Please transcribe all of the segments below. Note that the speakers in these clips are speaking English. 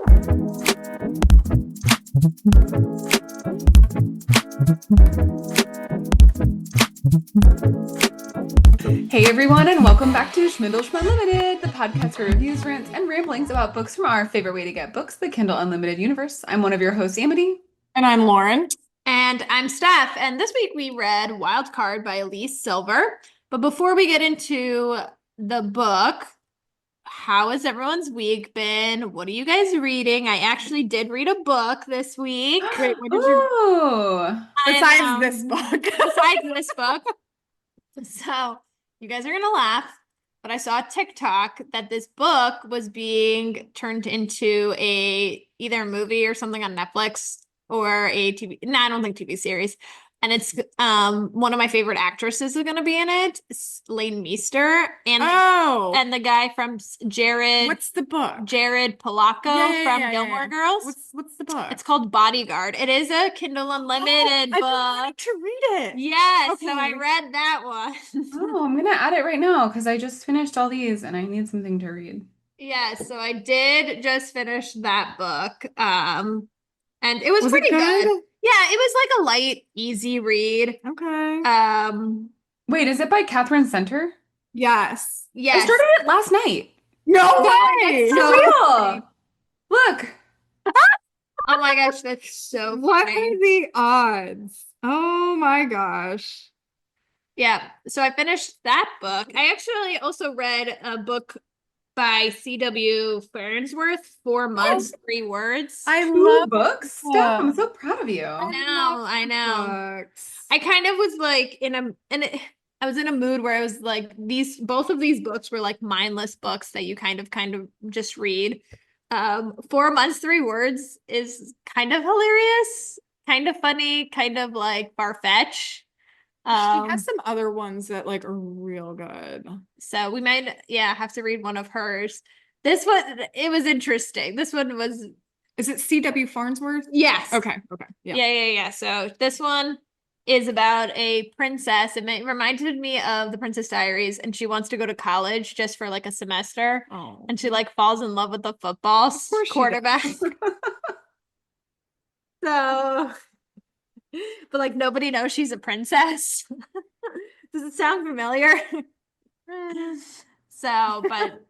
Hey everyone, and welcome back to Schmindel Unlimited, the podcast for reviews, rants, and ramblings about books from our favorite way to get books, the Kindle Unlimited universe. I'm one of your hosts, Amity. And I'm Lauren. And I'm Steph. And this week we read Wild Card by Elsie Silver. But before we get into the book, how has everyone's week been? What are you guys reading? I actually did read a book this week. Wait, what did you? Besides this book. Besides this book. So you guys are going to laugh, but I saw a TikTok that this book was being turned into either a movie or something on Netflix or a TV. No, I don't think TV series. And it's one of my favorite actresses is going to be in it, Lane Meester, and the guy from Jared. What's the book? Jared Polacco from Gilmore Girls. What's the book? It's called Bodyguard. It is a Kindle Unlimited book. I've been wanting to read it. Yes, Okay. so I read that one. Oh, I'm gonna add it right now because I just finished all these and I need something to read. Yeah, so I did just finish that book. And it was pretty good. Yeah, it was like a light, easy read. Okay. Wait, is it by Catherine Center? Yes. Yes. I started it last night. No way! It's So real. Look. Oh my gosh, that's so What funny. are the odds? Oh my gosh. Yeah, so I finished that book. I actually also read a book by C.W. Farnsworth, 4 Months, 3 Words. I Two love books. Steph, I'm so proud of you. I know. books. I kind of was like I was in a mood where I was like both of these books were like mindless books that you kind of just read. 4 Months, 3 Words is kind of hilarious, kind of funny, kind of like far-fetched. She has some other ones that like are real good. So we might, have to read one of hers. This one, it was interesting. This one was. Is it C.W. Farnsworth? Yes. Okay. Yeah. Yeah. So this one is about a princess. It reminded me of The Princess Diaries, and she wants to go to college just for like a semester. Oh. And she like falls in love with the football quarterback. So, but like nobody knows she's a princess. Does it sound familiar? So, but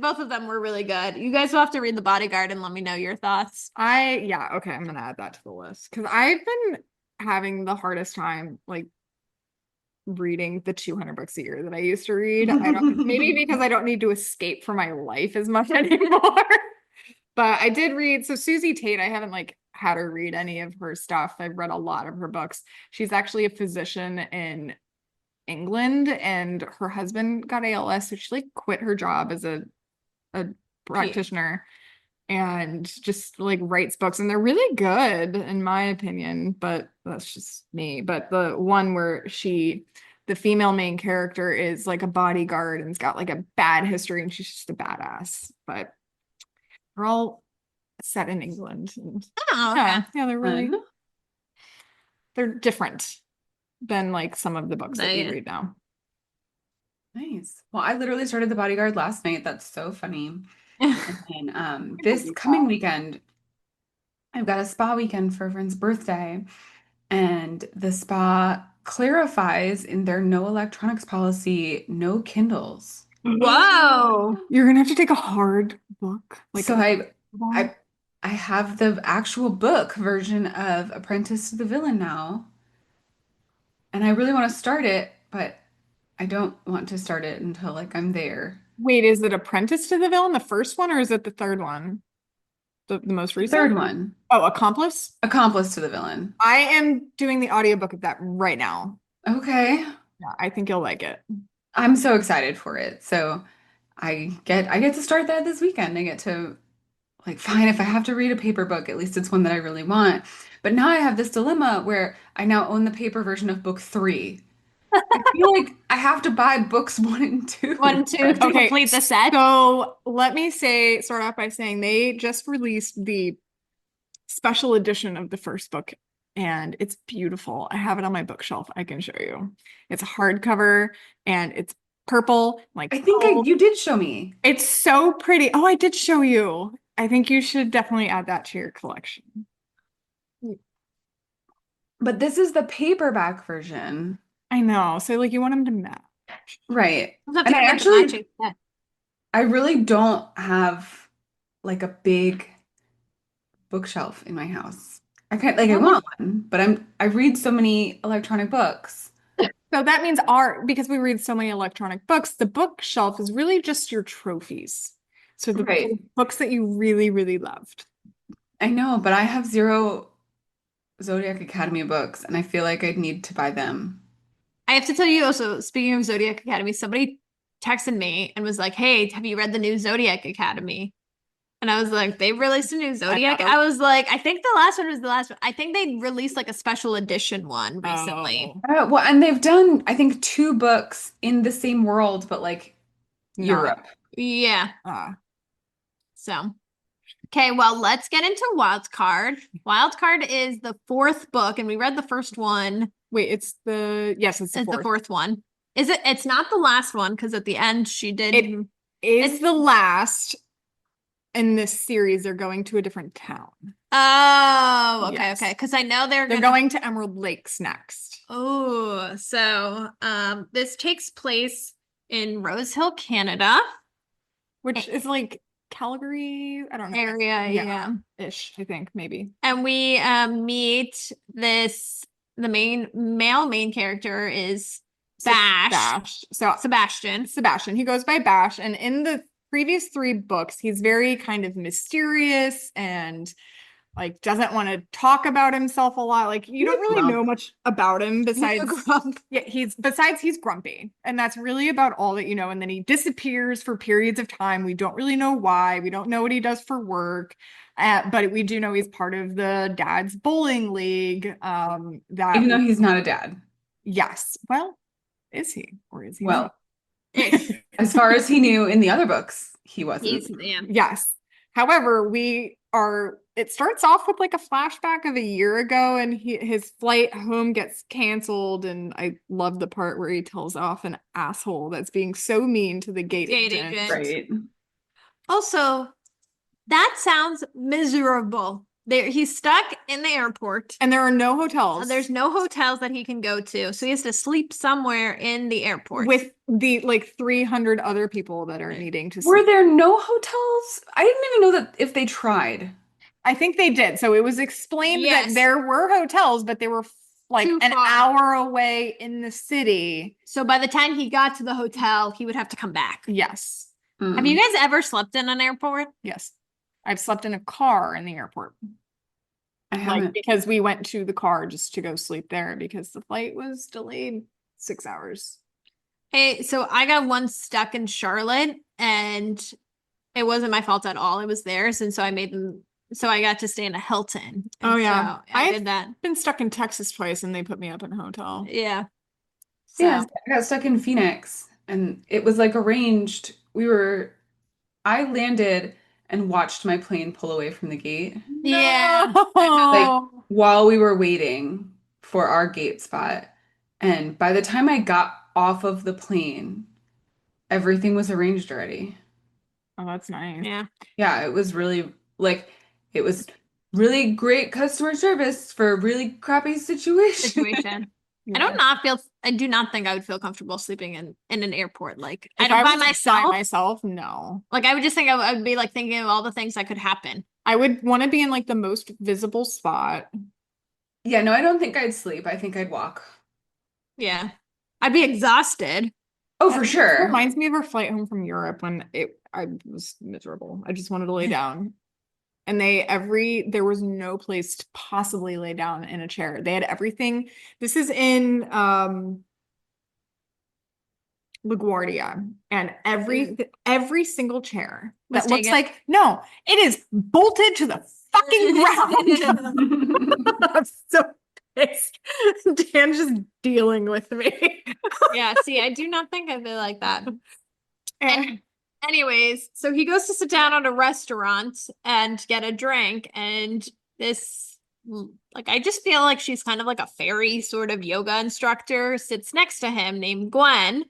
both of them were really good. You guys will have to read The Bodyguard and let me know your thoughts. Okay, I'm gonna add that to the list because I've been having the hardest time like reading the 200 books a year that I used to read. Maybe because I don't need to escape from my life as much anymore. But I did read, so Susie Tate, I haven't like had her read any of her stuff. I've read a lot of her books. She's actually a physician in England, and her husband got ALS, so she like quit her job as a practitioner and just like writes books, and they're really good in my opinion, but that's just me. But the one where the female main character is like a bodyguard and has got like a bad history, and she's just a badass, but they're all set in England. And yeah, they're really they're different than like some of the books that we read now. Nice. Well, I literally started The Bodyguard last night. That's so funny. And this coming weekend, I've got a spa weekend for a friend's birthday, and the spa clarifies in their no electronics policy, no Kindles. Whoa. You're gonna have to take a hard book. So I have the actual book version of Apprentice to the Villain now. And I really want to start it, but I don't want to start it until like I'm there. Wait, is it Apprentice to the Villain, the first one, or is it the third one? The most recent? Third one. Oh, Accomplice? Accomplice to the Villain. I am doing the audiobook of that right now. Okay. Yeah, I think you'll like it. I'm so excited for it. So I get to start that this weekend. I get to like, fine, if I have to read a paper book, at least it's one that I really want. But now I have this dilemma where I now own the paper version of book 3. I feel like I have to buy books 1 and 2. 1 and 2 to complete the set. So let me start off by saying they just released the special edition of the first book, and it's beautiful. I have it on my bookshelf. I can show you. It's a hardcover, and it's purple. Like I think you did show me. It's so pretty. Oh, I did show you. I think you should definitely add that to your collection. But this is the paperback version. I know. So like you want them to match. Right. I'll have And to I get the actually, matching set. I really don't have like a big bookshelf in my house. I can't like I Well, want one, but I read so many electronic books. So that means because we read so many electronic books, the bookshelf is really just your trophies. So the Right. books that you really, really loved. I know, but I have zero Zodiac Academy books, and I feel like I'd need to buy them. I have to tell you also, speaking of Zodiac Academy, somebody texted me and was like, "Hey, have you read the new Zodiac Academy?" And I was like, "They released a new Zodiac." know. I was like, "I think the last one was the last one. I think they released like a special edition one recently." Oh, Well, and they've done, I think, two books in the same world, but like not. Europe. Yeah. Uh, So, okay, well, let's get into Wild Card. Wild Card is the fourth book, and we read the first one. Wait, it's the It's the fourth. fourth one. Is it? It's not the last one because at the end she did. It is the last in this series. They're going to a different town. Oh, okay, Yes. okay. Because I know they're They're gonna. going to Emerald Lakes next. Oh, so this takes place in Rose Hill, Canada Which is like Calgary. I don't know. area, yeah. Ish, I think, maybe. And we meet the main character is Bash. So Sebastian. Sebastian, he goes by Bash, and in the previous three books, he's very kind of mysterious and like doesn't want to talk about himself a lot. Like you don't really know much about him besides he's grumpy. And that's really about all that you know. And then he disappears for periods of time. We don't really know why. We don't know what he does for work. But we do know he's part of the dad's bowling league. Even though he's not a dad. Yes. Well, is he? Or is he Well, not? as far as he knew in the other books, he wasn't. Yes. However, it starts off with like a flashback of a year ago, and his flight home gets canceled. And I love the part where he tells off an asshole that's being so mean to the gate agent. Right. Also, that sounds miserable. He's stuck in the airport. And there are no hotels. There's no hotels that he can go to. So he has to sleep somewhere in the airport. With the like 300 other people that are needing to Were sleep. there no hotels? I didn't even know that if they tried. I think they did. So it was explained that there were hotels, but they were like an hour away in the city. So by the time he got to the hotel, he would have to come back. Yes. Have you guys ever slept in an airport? Yes. I've slept in a car in the airport. I haven't. Like, because we went to the car just to go sleep there because the flight was delayed 6 hours. Hey, so I got one stuck in Charlotte, and it wasn't my fault at all. It was theirs, and so I made them. So I got to stay in a Hilton. Oh yeah, so I did that. Been stuck in Texas twice, and they put me up in a hotel. Yeah. So. Yeah, I got stuck in Phoenix, and it was like arranged. I landed and watched my plane pull away from the gate. Yeah. Like while we were waiting for our gate spot. And by the time I got off of the plane, everything was arranged already. Oh, that's nice. Yeah. Yeah, it was really it was really great customer service for a really crappy situation. Yeah. I do not think I would feel comfortable sleeping in an airport. Like if I don't by myself, no. Like I would just think I would be like thinking of all the things that could happen. I would want to be in like the most visible spot. Yeah, no, I don't think I'd sleep. I think I'd walk. Yeah. I'd be exhausted. Oh, for sure. It reminds me of our flight home from Europe when I was miserable. I just wanted to lay down. And there was no place to possibly lay down in a chair. They had everything. This is in LaGuardia, and every single chair that looks like it is bolted to the fucking ground. I'm so pissed. Dan's just dealing with me. Yeah, see, I do not think I'd be like that. And anyways, so he goes to sit down at a restaurant and get a drink, and this, like, I just feel like she's kind of like a fairy sort of yoga instructor sits next to him named Gwen.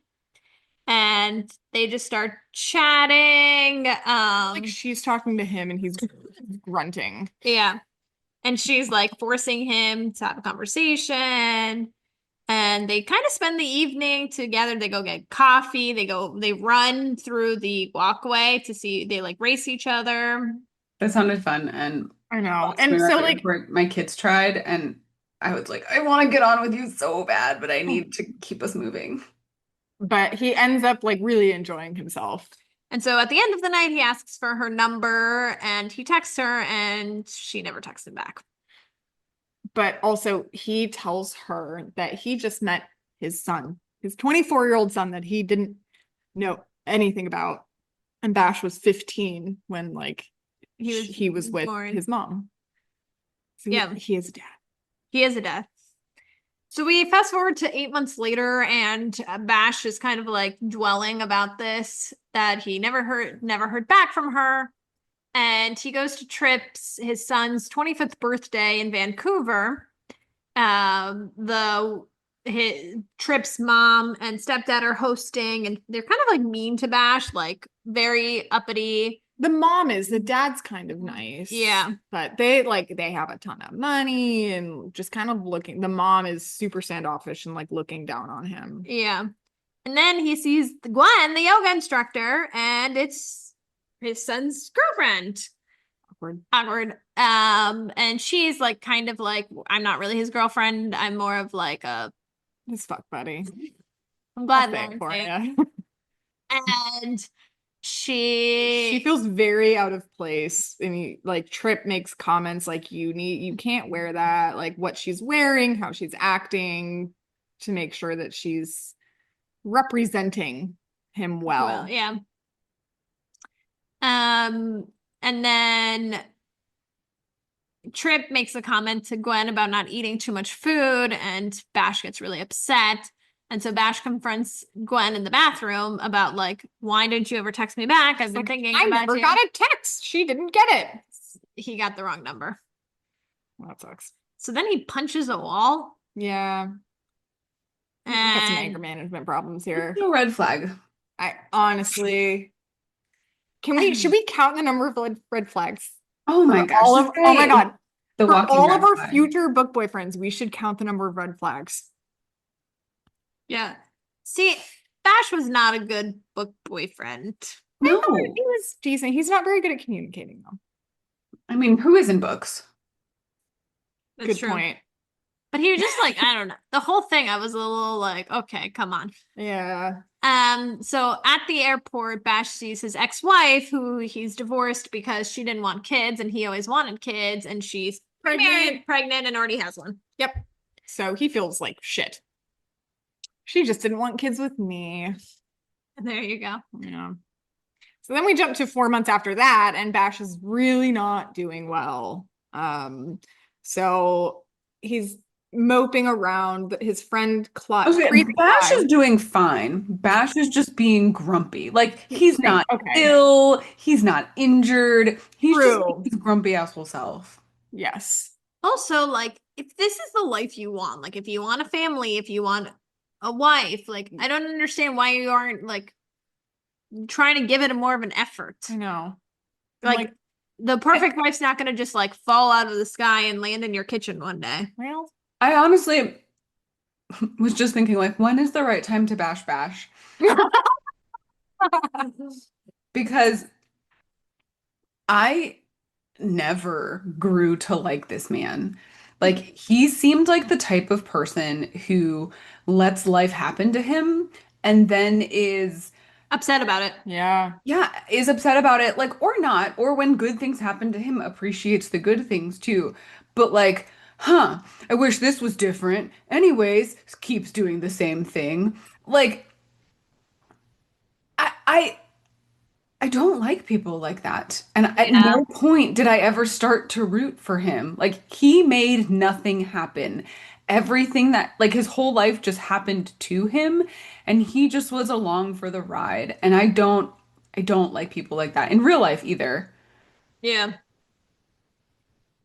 and they just start chatting. Like she's talking to him and he's grunting. Yeah. And she's like forcing him to have a conversation. And they kind of spend the evening together. They go get coffee. They run through the walkway to see, they like race each other. That sounded fun. And I know. last time we And were at so the like airport, my kids tried, and I was like, I want to get on with you so bad, but I need to keep us moving. but he ends up like really enjoying himself. And so at the end of the night, he asks for her number and he texts her and she never texts him back. But also he tells her that he just met his son, his 24-year-old son that he didn't know anything about. And Bash was 15 when like he was with born. his mom. So Yeah. he is a dad. He is a dad. So we fast forward to 8 months later, and Bash is kind of like dwelling about this, that he never heard back from her. And he goes to Tripp's, his son's 25th birthday in Vancouver. Tripp's mom and stepdad are hosting, and they're kind of like mean to Bash, like very uppity. The mom is, the dad's kind of nice. Yeah. But they have a ton of money and just kind of looking, the mom is super standoffish and like looking down on him. Yeah. And then he sees Gwen, the yoga instructor, and it's his son's girlfriend. Awkward. And she's like kind of like, I'm not really his girlfriend. I'm more of like his fuck buddy. I'm glad that for you. you. And she feels very out of place. And he like Tripp makes comments like you can't wear that, like what she's wearing, how she's acting, to make sure that she's representing him well. Yeah. And then Tripp makes a comment to Gwen about not eating too much food, and Bash gets really upset. And so Bash confronts Gwen in the bathroom about like, why didn't you ever text me back? I've been thinking I about never you. got a text. She didn't get it. He got the wrong number. Well, that sucks. So then he punches a wall. Yeah. And got some anger management problems here. No red flag. I honestly, should we count the number of red flags? Oh my gosh. Oh my God. The For walking all red of our flag. future book boyfriends, we should count the number of red flags. Yeah. See, Bash was not a good book boyfriend. No. He was decent. He's not very good at communicating, though. I mean, who is in books? That's Good true. point. But he was just like, I don't know. The whole thing, I was a little like, okay, come on. Yeah. So at the airport, Bash sees his ex-wife, who he's divorced because she didn't want kids and he always wanted kids, and she's pregnant, and already has one. Yep. So he feels like shit. She just didn't want kids with me. There you go. Yeah. So then we jump to 4 months after that, and Bash is really not doing well. So he's moping around. His friend Okay, Bash is doing fine. Bash is just being grumpy. Like, he's not ill. He's not injured. He's just his grumpy asshole self. Yes. Also, like, if this is the life you want, like, if you want a family, if you want a wife, like, I don't understand why you aren't, like, trying to give it more of an effort. I know. Like the perfect wife's not going to just, like, fall out of the sky and land in your kitchen one day. Well, I honestly was just thinking, like, when is the right time to bash Bash? Because I never grew to like this man. Like, he seemed like the type of person who lets life happen to him and then is upset about it. Yeah. Yeah, is upset about it, like, or not, or when good things happen to him, appreciates the good things too. But like, I wish this was different. Anyways, keeps doing the same thing. Like, I don't like people like that. And at no point did I ever start to root for him. Like, he made nothing happen. Everything that, like, his whole life just happened to him, and he just was along for the ride. And I don't like people like that in real life either. Yeah.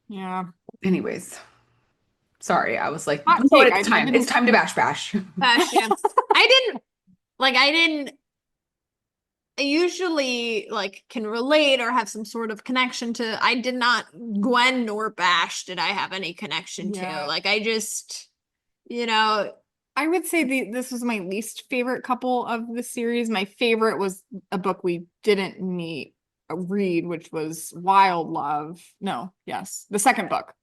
Yeah. Anyways. Sorry, I was like, Hot no, take, it's time. It's time to bash. Bash, yeah. I didn't usually like can relate or have some sort of connection to. I did not Gwen nor Bash did I have any connection Yeah. to. Like I just, you know, I would say this was my least favorite couple of the series. My favorite was a book we didn't read, which was Wild Love. No, yes, the second book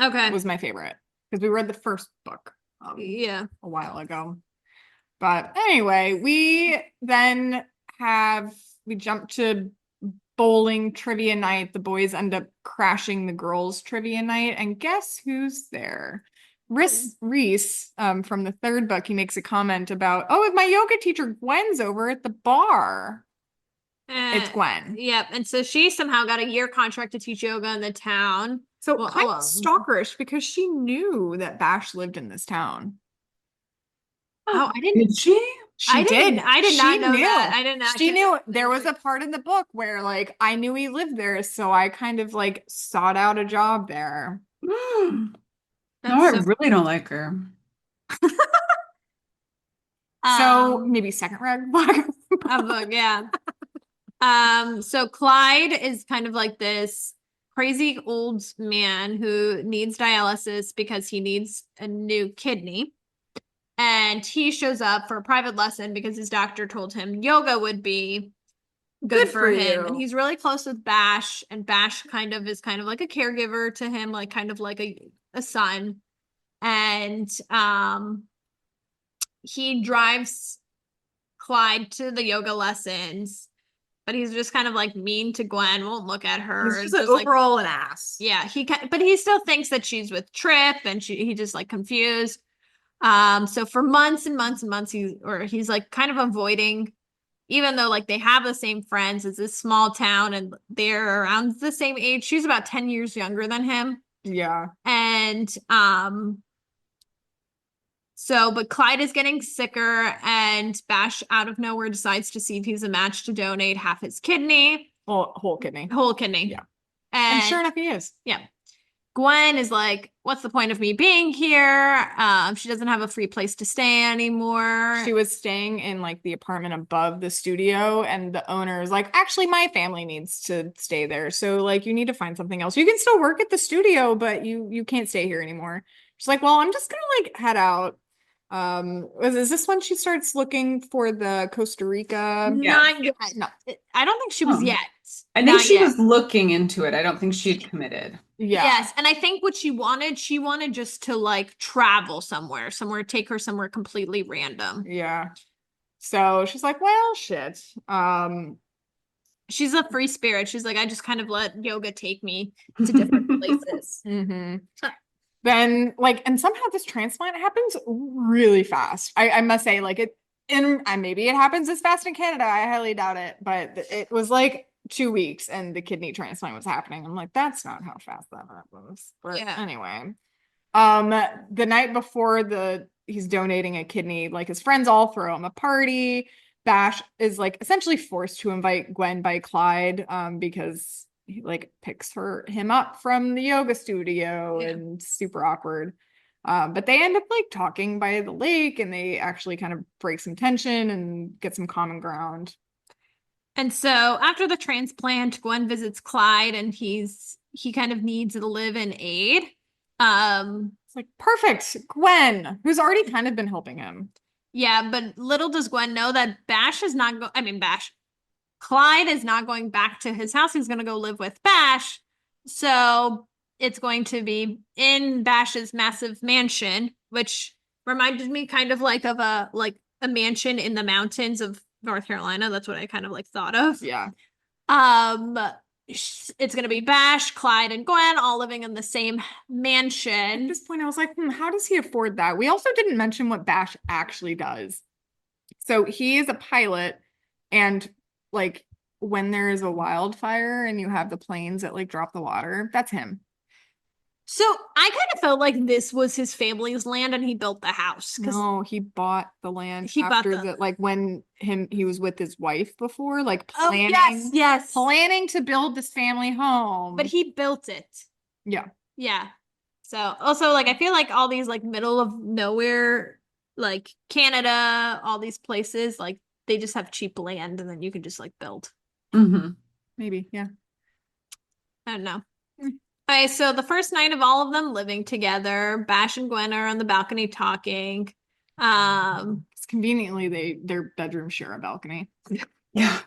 okay. was my favorite because we read the first book Yeah. a while ago. But anyway, we jump to bowling trivia night. The boys end up crashing the girls' trivia night, and guess who's there? Reese, from the third book, he makes a comment about, oh, my yoga teacher Gwen's over at the bar. It's Gwen. Yep. And so she somehow got a year contract to teach yoga in the town. So kind of stalkerish because she knew that Bash lived in this town. Oh, I didn't. Did she? She did. I did She not know knew. that. I did not. She knew there was a part in the book where like I knew he lived there, so I kind of like sought out a job there. No, That's I really don't like her. So maybe second red flag. a book, yeah. So Clyde is kind of like this crazy old man who needs dialysis because he needs a new kidney. And he shows up for a private lesson because his doctor told him yoga would be good for him. you. And he's really close with Bash, and Bash is kind of like a caregiver to him, like kind of like a son. And he drives Clyde to the yoga lessons, but he's just kind of like mean to Gwen, won't look at her. He's just overall an ass. Yeah, but he still thinks that she's with Trip, and he just like confused. So for months and months and months, he's like kind of avoiding, even though like they have the same friends. It's this small town and they're around the same age. She's about 10 years younger than him. Yeah. And but Clyde is getting sicker, and Bash out of nowhere decides to see if he's a match to donate half his kidney. Well, whole kidney. Yeah. And sure enough, he is. Yeah. Gwen is like, what's the point of me being here? She doesn't have a free place to stay anymore. She was staying in like the apartment above the studio, and the owner is like, actually, my family needs to stay there. So like you need to find something else. You can still work at the studio, but you can't stay here anymore. She's like, well, I'm just gonna like head out. Is this when she starts looking for the Costa Rica? Not yet. No. I don't think she was yet. I think she was looking into it. I don't think she'd committed. Yeah. Yes, and I think what she wanted just to like travel somewhere, take her somewhere completely random. Yeah. So she's like, well, shit. She's a free spirit. She's like, I just kind of let yoga take me to different places. Mm-hmm. Then like, and somehow this transplant happens really fast. I must say, like maybe it happens as fast in Canada. I highly doubt it, but it was like 2 weeks and the kidney transplant was happening. I'm like, that's not how fast that happens. But anyway, the night before he's donating a kidney, like his friends all throw him a party. Bash is like essentially forced to invite Gwen by Clyde, because he like picks him up from the yoga studio and super awkward. But they end up like talking by the lake, and they actually kind of break some tension and get some common ground. And so after the transplant, Gwen visits Clyde, and he kind of needs a live-in aid. It's like, perfect, Gwen, who's already kind of been helping him. Yeah, but little does Gwen know that Clyde is not going back to his house. He's going to go live with Bash. So it's going to be in Bash's massive mansion, which reminded me kind of like of a mansion in the mountains of North Carolina. That's what I kind of like thought of. Yeah. It's going to be Bash, Clyde, and Gwen all living in the same mansion. At this point, I was like, how does he afford that? We also didn't mention what Bash actually does. So he is a pilot, and like when there is a wildfire and you have the planes that like drop the water, that's him. So I kind of felt like this was his family's land and he built the house. No, he bought the land like when he was with his wife before, like planning. Oh, yes. Planning to build this family home. But he built it. Yeah. Yeah. So also like I feel like all these like middle of nowhere, like Canada, all these places, like they just have cheap land and then you can just like build. Hmm. Maybe, yeah. I don't know. Okay, so the first night of all of them living together, Bash and Gwen are on the balcony talking. It's conveniently their bedrooms share a balcony. Yeah.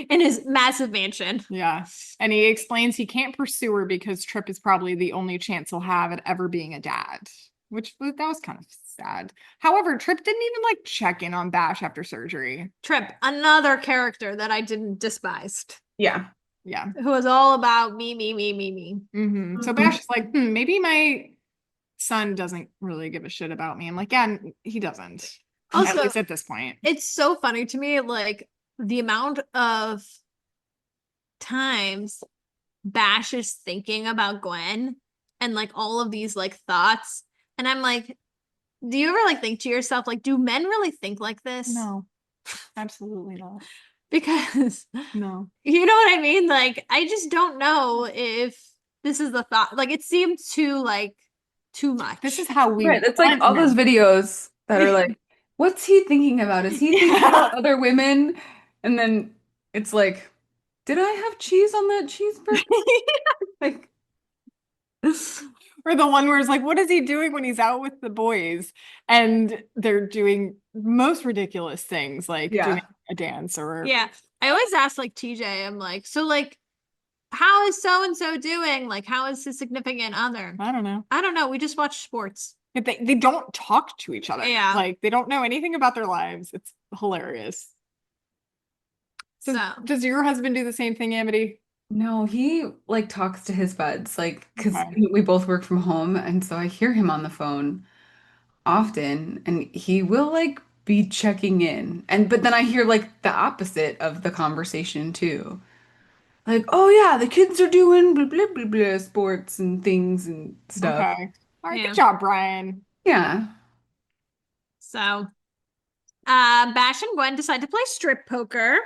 In his massive mansion. Yeah. And he explains he can't pursue her because Trip is probably the only chance he'll have at ever being a dad. That was kind of sad. However, Trip didn't even like check in on Bash after surgery. Trip, another character that I didn't despised. Yeah. Yeah. Who was all about me, me, me, me, me. Mm-hmm. So Bash is like, maybe my son doesn't really give a shit about me. I'm like, yeah, he doesn't. Also, at least at this point. It's so funny to me, like the amount of times Bash is thinking about Gwen and like all of these like thoughts. And I'm like, do you ever like think to yourself, like, do men really think like this? No, absolutely not. Because No. you know what I mean? Like, I just don't know if this is the thought. Like, it seemed too much. This is how we Right. It's like all those videos that are like, what's he thinking about? Is he thinking about other women? And then it's like, did I have cheese on that cheeseburger? Like, or the one where it's like, what is he doing when he's out with the boys? And they're doing most ridiculous things, like doing a dance or yeah. I always ask like TJ, I'm like, so like, how is so and so doing? Like, how is his significant other? I don't know. I don't know. We just watch sports. They don't talk to each other. Yeah. Like they don't know anything about their lives. It's hilarious. So does your husband do the same thing, Amity? no, he like talks to his buds, like, because Okay. we both work from home. And so I hear him on the phone often, and he will like be checking in. But then I hear like the opposite of the conversation too. Like, oh yeah, the kids are doing blah blah blah blah sports and things and stuff. Okay. All right. Yeah. Good job, Brian. Yeah. So, Bash and Gwen decide to play strip poker.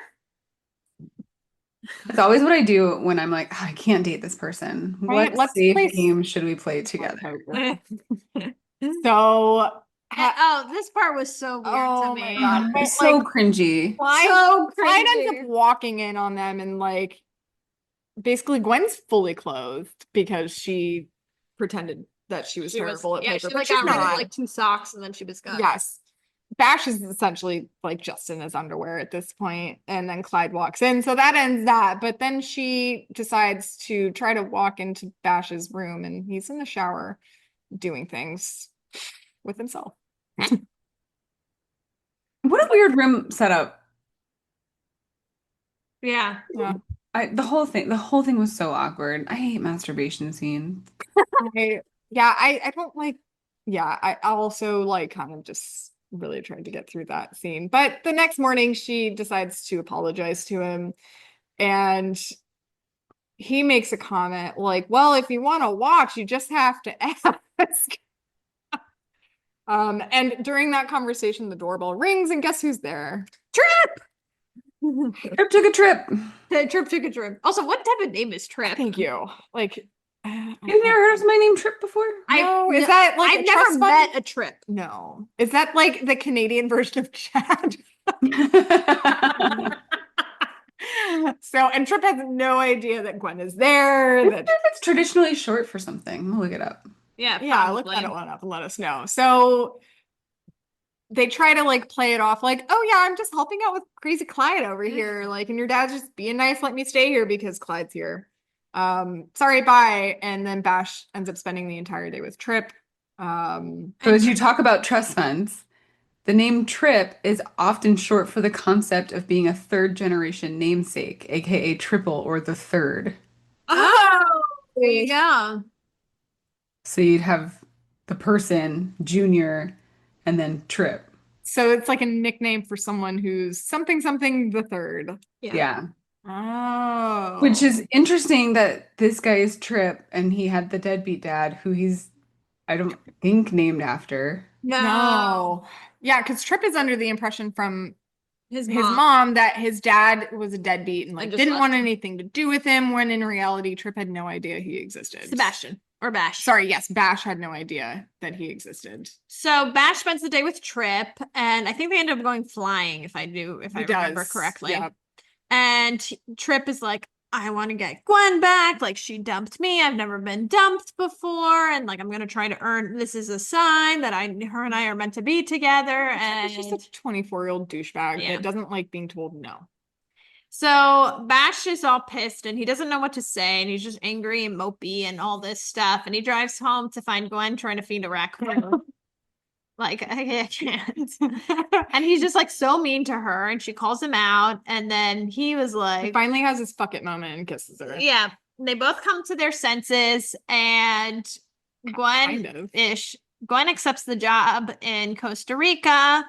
It's always what I do when I'm like, "Oh, I can't date this person. Right, What let's safe play game should we play together?" So This part was so weird to oh me. my God. But, So like, cringy. Clyde ends up walking in on them and like basically Gwen's fully clothed because she pretended that she was terrible at poker, she but like she's got rid of not. like 2 socks and then she was gone. Yes. Bash is essentially like just in his underwear at this point, and then Clyde walks in, so that ends that. But then she decides to try to walk into Bash's room, and he's in the shower doing things with himself. What a weird room setup. Yeah. Yeah. The whole thing was so awkward. I hate masturbation scenes. I don't like, I also like kind of just really tried to get through that scene. But the next morning she decides to apologize to him, and he makes a comment like, well, if you want to watch, you just have to ask. And during that conversation, the doorbell rings, and guess who's there? Trip! Trip took a trip. Trip took a trip. Also, what type of name is Trip? Thank you. Like, You've never heard of my name Trip before? no, is that like I've a trust never fund? met a Trip. No. Is that like the Canadian version of Chad? So, and Trip has no idea that Gwen is there. I wonder if it's traditionally short for something. I'll look it up. Yeah, Yeah, look that one up and let us know. So they try to like play it off like, oh yeah, I'm just helping out with crazy Clyde over here. Like, and your dad's just being nice, let me stay here because Clyde's here. Sorry, bye. And then Bash ends up spending the entire day with Trip. So as you talk about trust funds, the name Trip is often short for the concept of being a third generation namesake, aka triple or the third. Oh, there you go. So you'd have the person, Junior, and then Trip. So it's like a nickname for someone who's something the third. Yeah. Oh. Which is interesting that this guy is Trip and he had the deadbeat dad who he's, I don't think, named after. No. Yeah, because Trip is under the impression from His mom that his dad was a deadbeat and like just didn't left want him. anything to do with him, when in reality Trip had no idea he existed. Sebastian. Or Bash. Sorry, yes, Bash had no idea that he existed. So Bash spends the day with Trip, and I think they end up going flying, if I remember correctly. Yeah. And Trip is like, I want to get Gwen back. Like, she dumped me. I've never been dumped before. And like, I'm going to try to earn, this is a sign that her and I are meant to be together. And She's such a 24-year-old douchebag Yeah. that doesn't like being told no. so Bash is all pissed and he doesn't know what to say. And he's just angry and mopey and all this stuff. And he drives home to find Gwen trying to feed a raccoon. Like, I can't. And he's just like so mean to her. And she calls him out. And then he was He like, finally has his fuck it moment and kisses her. yeah, they both come to their senses. And Kind of. Gwen accepts the job in Costa Rica.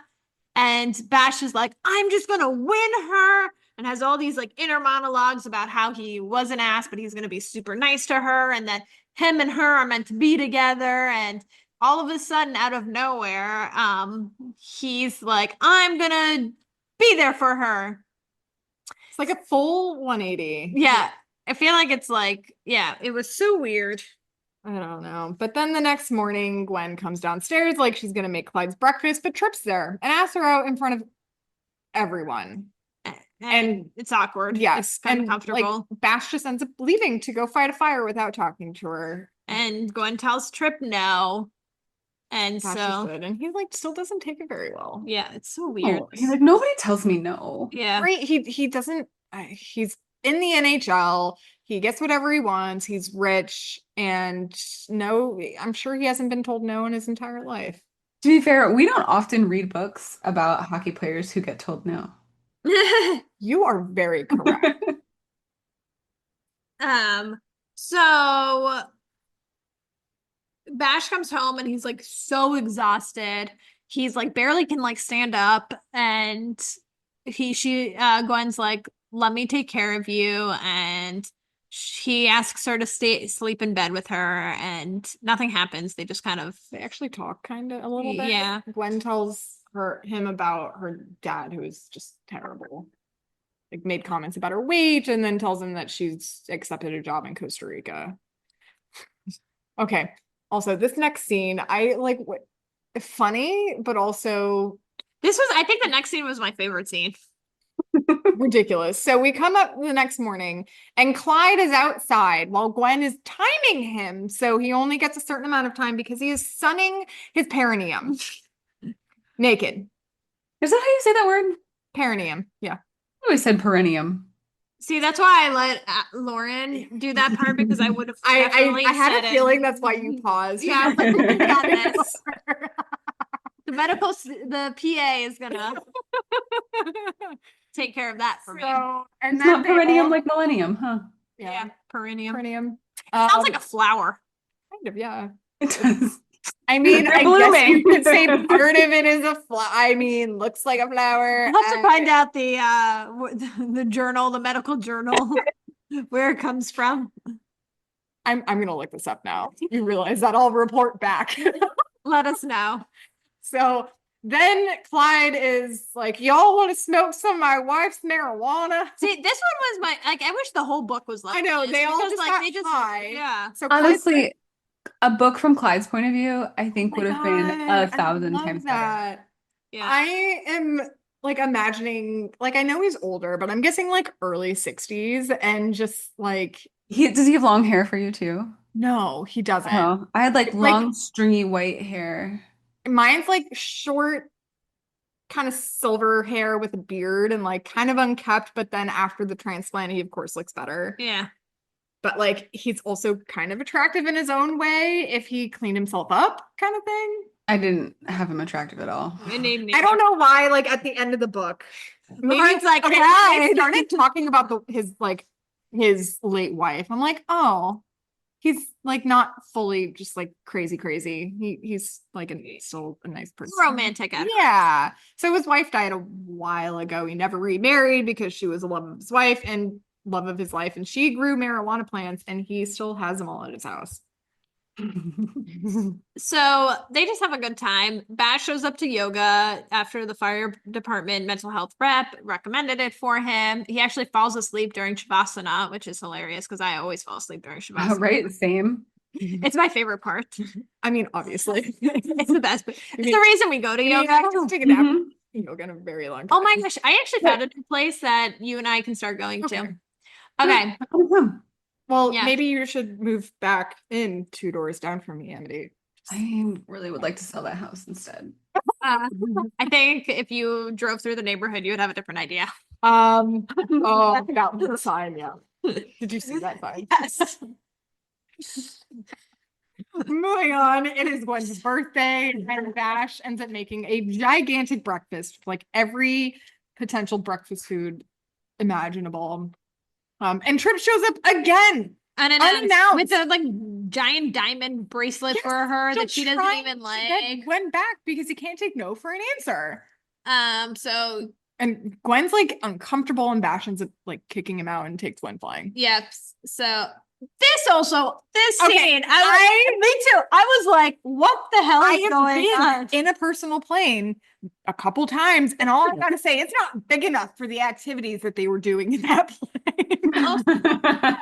And Bash is like, I'm just going to win her. And has all these like inner monologues about how he was an ass, but he's going to be super nice to her. And that him and her are meant to be together. And all of a sudden, out of nowhere, he's like, I'm going to be there for her. It's like a full 180. Yeah. I feel like it's like, yeah, it was so weird. I don't know. But then the next morning, Gwen comes downstairs like she's going to make Clyde's breakfast, but Tripp's there and asks her out in front of everyone. And it's awkward. Yes. It's kind of uncomfortable. Like, Bash just ends up leaving to go fight a fire without talking to her. And Gwen tells Tripp no. And Bash so, is good. And he like still doesn't take it very well. yeah, it's so weird. Oh, he's like, nobody tells me no. Yeah. Right. He doesn't, he's in the NHL. He gets whatever he wants. He's rich. And no, I'm sure he hasn't been told no in his entire life. To be fair, we don't often read books about hockey players who get told no. You are very correct. So Bash comes home and he's like so exhausted. He's like barely can like stand up, and Gwen's like, let me take care of you, and he asks her to sleep in bed with her, and nothing happens. They just kind of They actually talk kind of a little bit. Yeah. Gwen tells him about her dad, who is just terrible. Like made comments about her weight, and then tells him that she's accepted a job in Costa Rica. Okay. Also, this next scene, I like funny, but also I think the next scene was my favorite scene. ridiculous. So we come up the next morning and Clyde is outside while Gwen is timing him. So he only gets a certain amount of time because he is sunning his perineum. Naked. Is that how you say that word? Perineum. Yeah. I always said perennium. See, that's why I let Lauren do that part, because I would have. I had said a it. feeling that's why you paused. Yeah, I was like, we got this. The PA is gonna take care of that for me. And It's then not perennium like millennium, huh? Yeah, perennium. Perineum. Sounds like a flower. Kind of, yeah. It does. I mean, They're I guess blooming. you could say part of it is a flower. I mean, looks like a flower. I'll have to find out the journal, the medical journal, where it comes from. I'm gonna look this up now. You realize that I'll report back. Let us know. So then Clyde is like, y'all want to smoke some of my wife's marijuana? See, this one was I wish the whole book was like I know, this, they all because, just like, got high. yeah. So Clyde's Honestly, a book from Clyde's point of view, I think would have been God, 1,000 I love times better. that. Yeah. I am like imagining, like I know he's older, but I'm guessing like early 60s and just like Does he have long hair for you too? no, he doesn't. Oh, I had like It's like- long, stringy white hair. Mine's like short, kind of silver hair with a beard and like kind of unkept, but then after the transplant, he of course looks better. Yeah. But like he's also kind of attractive in his own way if he cleaned himself up, kind of thing. I didn't have him attractive at all. I don't know why, like at the end of the book. Maybe it's like, okay, hi. they started talking about his late wife. I'm like, oh, he's like not fully just like crazy. He's like still a nice person. Romantic. Yeah. So his wife died a while ago. He never remarried because she was the love of his wife and love of his life. And she grew marijuana plants and he still has them all at his house. So they just have a good time. Bash shows up to yoga after the fire department mental health rep recommended it for him. He actually falls asleep during Shavasana, which is hilarious because I always fall asleep during Shavasana. Right? Same. It's my favorite part. I mean, obviously. It's the best. It's mean- the reason we go to yoga. Yeah, just take a nap. Mhm. Yoga in a very long time. Oh my gosh, I actually found a new place that you and I can start going Okay. to. Okay. Come. Well, Yeah. maybe you should move back in 2 doors down from me, Amity. I really would like to sell that house instead. I think if you drove through the neighborhood, you would have a different idea. Oh, that was the sign, yeah. Did you see that sign? Yes. Moving on, it is Gwen's birthday, and Vash ends up making a gigantic breakfast, like every potential breakfast food imaginable. And Trip shows up again. Unannounced. With a like giant diamond bracelet Yes, for her still that she doesn't trying even to like. get Gwen back because he can't take no for an answer. So And Gwen's like uncomfortable, and Vash ends up like kicking him out and takes Gwen flying. yep. So this Okay, scene, me too. I was like, what the hell I is have going been on? in a personal plane a couple times, and all I gotta say, it's not big enough for the activities that they were doing in that plane.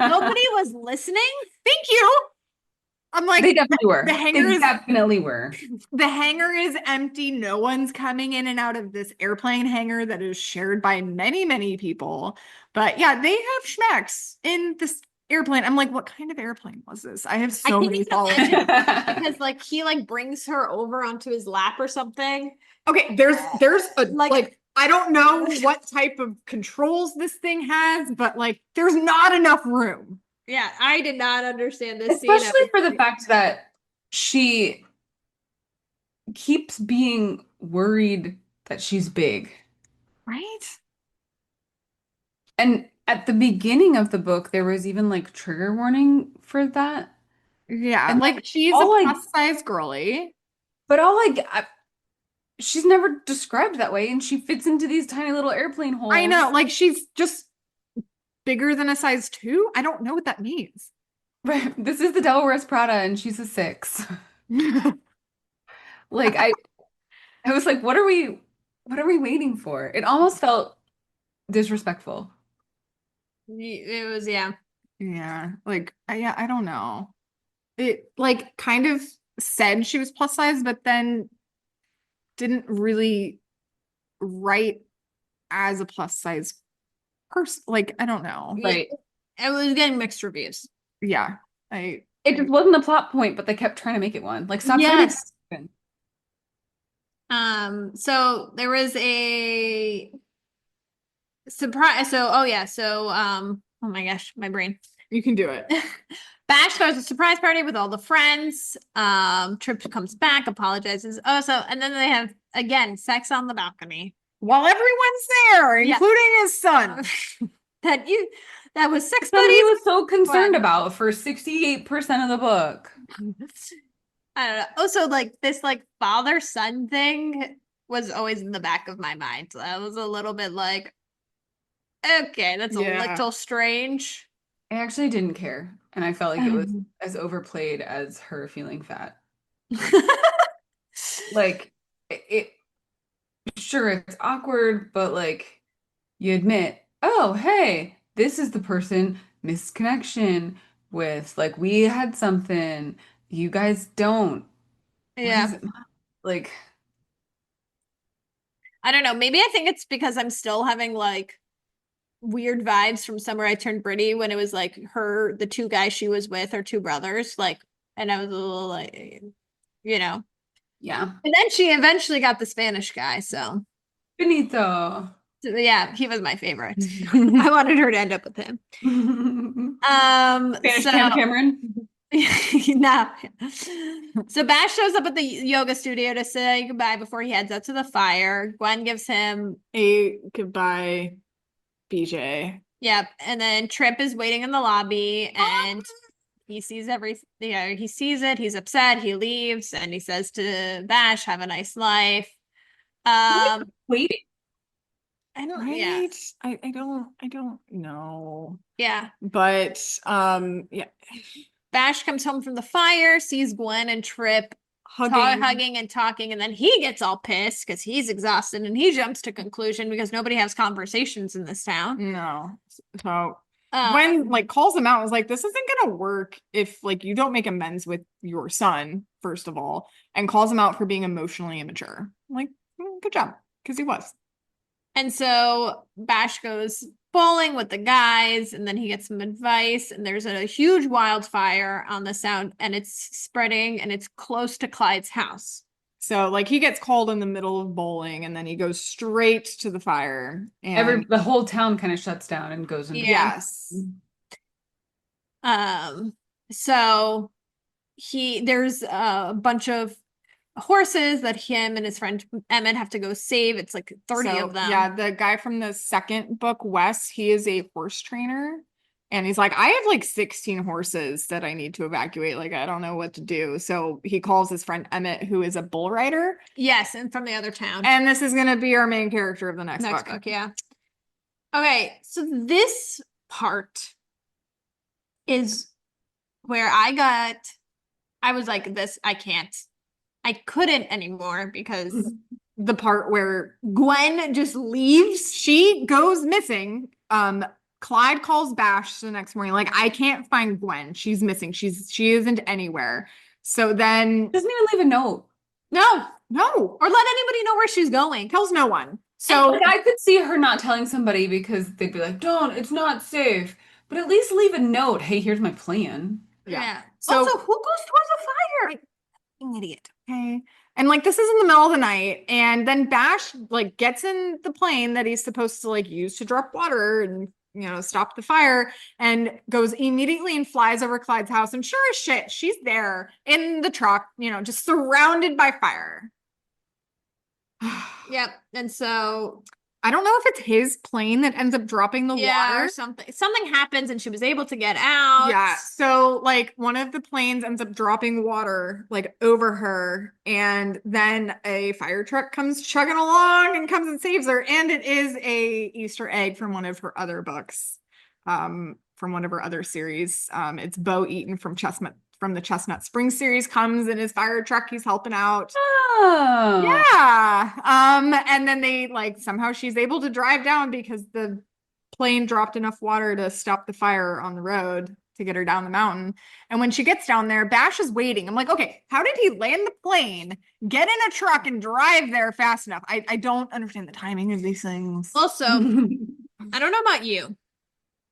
Nobody was listening. Thank you. I'm like, They definitely were. the hangar They is definitely were. the hangar is empty. No one's coming in and out of this airplane hangar that is shared by many, many people. But yeah, they have schmacks in this airplane. I'm like, what kind of airplane was this? I have so think many it's the followers. Because like he like brings her over onto his lap or something. Okay, there's a Like- like I don't know what type of controls this thing has, but like there's not enough room. Yeah, I did not understand this scene. Especially for the fact that she keeps being worried that she's big. Right? And at the beginning of the book, there was even like trigger warning for that. Yeah, And like she's a all I- plus size girly. But she's never described that way, and she fits into these tiny little airplane holes. I know, like she's just bigger than a size 2. I don't know what that means. Right. This is the Devil Wears Prada, and she's a 6. Like I was like, what are we waiting for? It almost felt disrespectful. It was, yeah. Yeah, like I don't know. It like kind of said she was plus size, but then didn't really write as a plus size person. Like, I don't know. Right. It was getting mixed reviews. Yeah. It just wasn't a plot point, but they kept trying to make it one. Like, stop trying to Yes. So there was a surprise. Oh my gosh, my brain. You can do it. Bash throws a surprise party with all the friends. Trip comes back, apologizes. And then they have again sex on the balcony. While everyone's there, Yeah. including his son. That was sex Somebody buddies. was so concerned Fun. about for 68% of the book. I don't know. Also, like this like father-son thing was always in the back of my mind. So I was a little bit like, okay, that's a Yeah. little strange. I actually didn't care, and I felt like it was as overplayed as her feeling fat. Like it sure it's awkward, but like you admit, oh hey, this is the person misconnection with. Like we had something, you guys don't. Why Yeah. is it like I don't know. Maybe I think it's because I'm still having like weird vibes from Summer I Turned Pretty when it was like the 2 guys she was with are 2 brothers. Like, and I was a little like, yeah. And then she eventually got the Spanish guy. So Benito. yeah, he was my favorite. I wanted her to end up with him. Spanish Pam Cameron. Nah. So Bash shows up at the yoga studio to say goodbye before he heads out to the fire. Gwen gives him A goodbye, BJ. Yep. And then Trip is waiting in the lobby and he sees everything. He sees it. He's upset. He leaves and he says to Bash, have a nice life. Waiting. I don't, Right? yeah. I don't know. Yeah. But yeah. Bash comes home from the fire, sees Gwen and Trip hugging and talking, and then he gets all pissed because he's exhausted and he jumps to conclusion because nobody has conversations in this town. No. So Gwen like calls him out and was like, this isn't gonna work if like you don't make amends with your son, first of all, and calls him out for being emotionally immature. I'm like, good job, because he was. And so Bash goes bowling with the guys, and then he gets some advice, and there's a huge wildfire on the sound, and it's spreading, and it's close to Clyde's house. So like he gets called in the middle of bowling and then he goes straight to the fire and The whole town kind of shuts down and goes into yes. So there's a bunch of horses that him and his friend Emmett have to go save. It's like 30 of them. Yeah, the guy from the second book, Wes, he is a horse trainer. And he's like, I have like 16 horses that I need to evacuate. Like, I don't know what to do. So he calls his friend Emmett, who is a bull rider. Yes, and from the other town. And this is going to be our main character of the next book. Yeah. Okay, so this part is where I was like, I couldn't anymore because the part where Gwen just leaves. She goes missing. Clyde calls Bash the next morning, like, I can't find Gwen. She's missing. She isn't anywhere. So then doesn't even leave a note. No. Or let anybody know where she's going. Tells no one. So like, I could see her not telling somebody because they'd be like, don't, it's not safe. But at least leave a note. Hey, here's my plan. Yeah. So also, who goes towards a fire? An idiot. Okay. And like this is in the middle of the night, and then Bash like gets in the plane that he's supposed to like use to drop water and stop the fire, and goes immediately and flies over Clyde's house. And sure as shit, she's there in the truck, just surrounded by fire. Yep. And so I don't know if it's his plane that ends up dropping the water or something. Something happens and she was able to get out. Yeah. So like one of the planes ends up dropping water like over her, and then a fire truck comes chugging along and comes and saves her. And it is a Easter egg from one of her other books, from one of her other series. It's Bo Eaton from the Chestnut Springs series comes in his fire truck. He's helping out. Oh. Yeah. And then they like somehow she's able to drive down because the plane dropped enough water to stop the fire on the road to get her down the mountain. And when she gets down there, Bash is waiting. I'm like, okay, how did he land the plane, get in a truck, and drive there fast enough? I don't understand the timing of these things. Also, I don't know about you,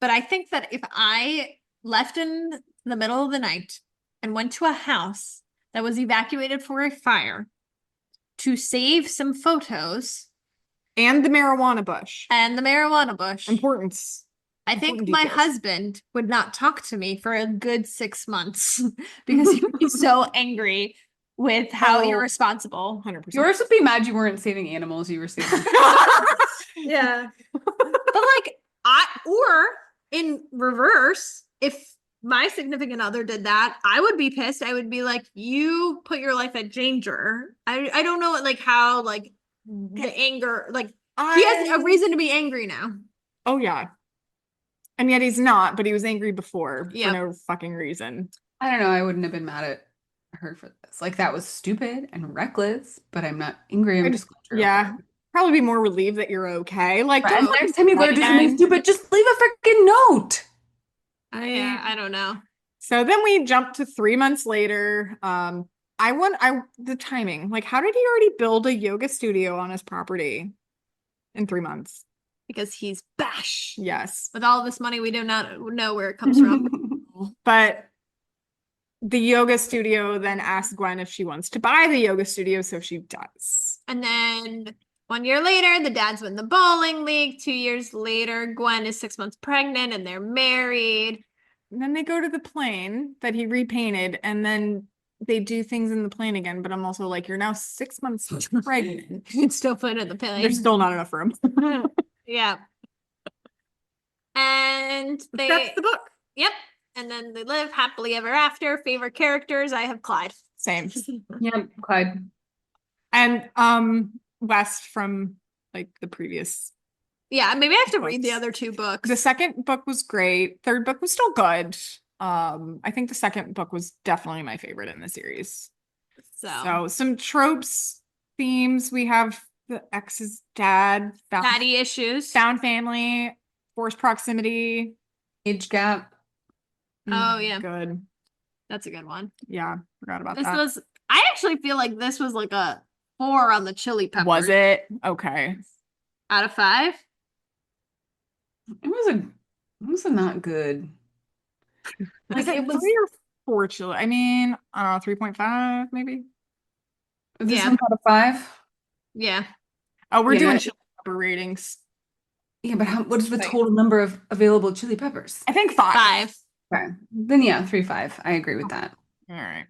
but I think that if I left in the middle of the night and went to a house that was evacuated for a fire to save some photos and the marijuana bush. Importance. I think Important my details. husband would not talk to me for a good 6 months because he'd be so angry with how irresponsible. 100%. Yours would be mad you weren't saving animals, you were saving. Yeah. But like, or in reverse, if my significant other did that, I would be pissed. I would be like, you put your life at danger. I don't know like how like the anger, like he has a reason to be angry now. Oh yeah. And yet he's not, but he was angry before Yep. for no fucking reason. I don't know. I wouldn't have been mad at her for this. Like, that was stupid and reckless, but I'm not angry. I'm just glad you're okay. Probably be more relieved that you're okay. Like, Right. And next time you go to do something stupid, just leave a freaking note. I don't know. So then we jump to 3 months later. The timing. Like, how did he already build a yoga studio on his property in 3 months? Because he's Bash. Yes. With all this money, we do not know where it comes from. But the yoga studio then asks Gwen if she wants to buy the yoga studio, so she does. And then 1 year later, the dads win the bowling league. 2 years later, Gwen is 6 months pregnant and they're married. And then they go to the plane that he repainted, and then they do things in the plane again. But I'm also like, you're now 6 months pregnant. You can still put it in the plane. There's still not enough room. Yeah. And that's the book. Yep. And then they live happily ever after. Favorite characters, I have Clyde. Same. Yeah, Clyde. And West from like the previous. Yeah, maybe I have to read the other two books. The second book was great. Third book was still good. I think the second book was definitely my favorite in the series. So some tropes, themes. We have the ex's dad, daddy issues, found family, forced proximity, age gap. Oh, yeah. Good. That's a good one. Yeah, forgot about This that. was, I actually feel like this was like a 4 on the chili peppers. Was it? Okay. Out of 5? It was a not good. Is it It was, 3 or 4 chili? I mean, I don't know, 3.5 maybe? this Yeah. one out of 5. Yeah. Oh, we're Yeah, doing no, chili pepper ratings. Yeah, but what is the Right. total number of available chili peppers? I think 5. 5. Okay. Then yeah, 3.5. I agree with that. All right.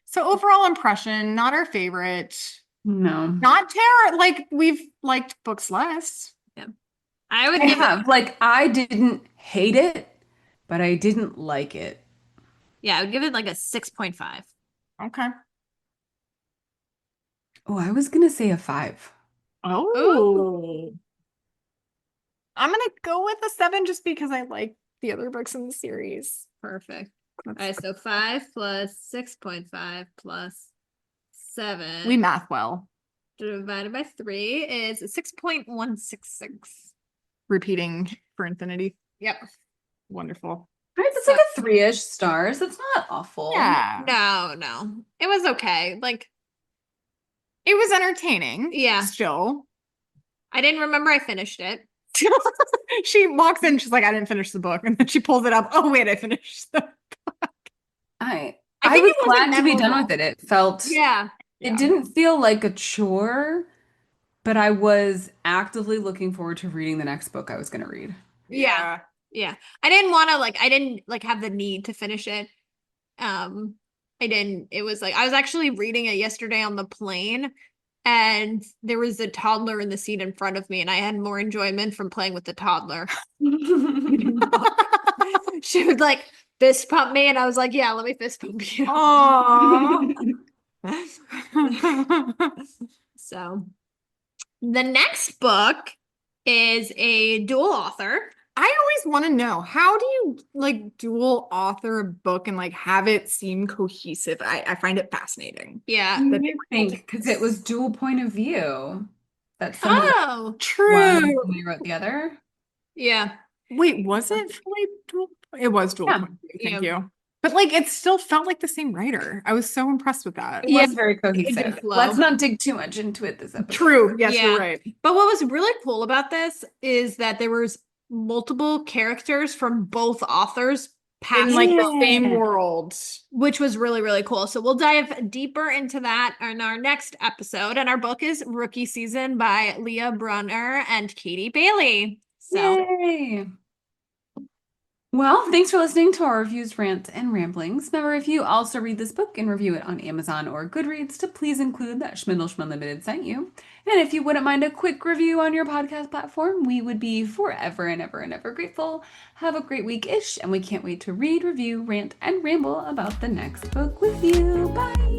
So overall impression, not our favorite. No. Not terror. Like we've liked books less. I would I give it, have. Like, I didn't hate it, but I didn't like it. yeah, I would give it like a 6.5. Okay. Oh, I was gonna say a 5. Oh. I'm gonna go with a 7 just because I like the other books in the series. Perfect. All That's- right, so 5 plus 6.5 plus 7 we math well. divided by 3 is 6.166. Repeating for infinity. Yep. Wonderful. Right, that's like a 3-ish stars. That's not awful. Yeah. No. It was okay. Like, It was entertaining. Yeah. Still. I didn't remember I finished it. She walks in, she's like, I didn't finish the book. And then she pulls it up. Oh, wait, I finished the I think was it was glad to be done memorable. with it. It felt Yeah. it didn't feel like a chore, but I was actively looking forward to reading the next book I was gonna read. Yeah. Yeah. I didn't want to I didn't have the need to finish it. I didn't. It was like I was actually reading it yesterday on the plane and there was a toddler in the seat in front of me and I had more enjoyment from playing with the toddler. She would like fist pump me and I was like, yeah, let me fist pump you. Aww. So the next book is a dual author. I always want to know, how do you like dual author a book and like have it seem cohesive? I find it fascinating. Yeah. I think because it was dual point of view that some of Oh, one True. we wrote the other. yeah. Wait, was it fully dual? It was dual Yeah. point of view. Thank Yeah. you. But like it still felt like the same writer. I was so impressed with that. It Yeah, was very did cohesive. flow. Let's not dig too much into it this episode. True. Yes, Yeah. you're right. But what was really cool about this is that there was multiple characters from both authors In passing, like the Yeah. same world. which was really, really cool. So we'll dive deeper into that in our next episode. And our book is Rookie Season by Leah Brunner and Katie Bailey. So Yay! Well, thanks for listening to our reviews, rants, and ramblings. Remember, if you also read this book and review it on Amazon or Goodreads, to please include that Schmindel Schmunlimited sent you. And if you wouldn't mind a quick review on your podcast platform, we would be forever and ever and ever grateful. Have a great week-ish, and we can't wait to read, review, rant, and ramble about the next book with you. Bye!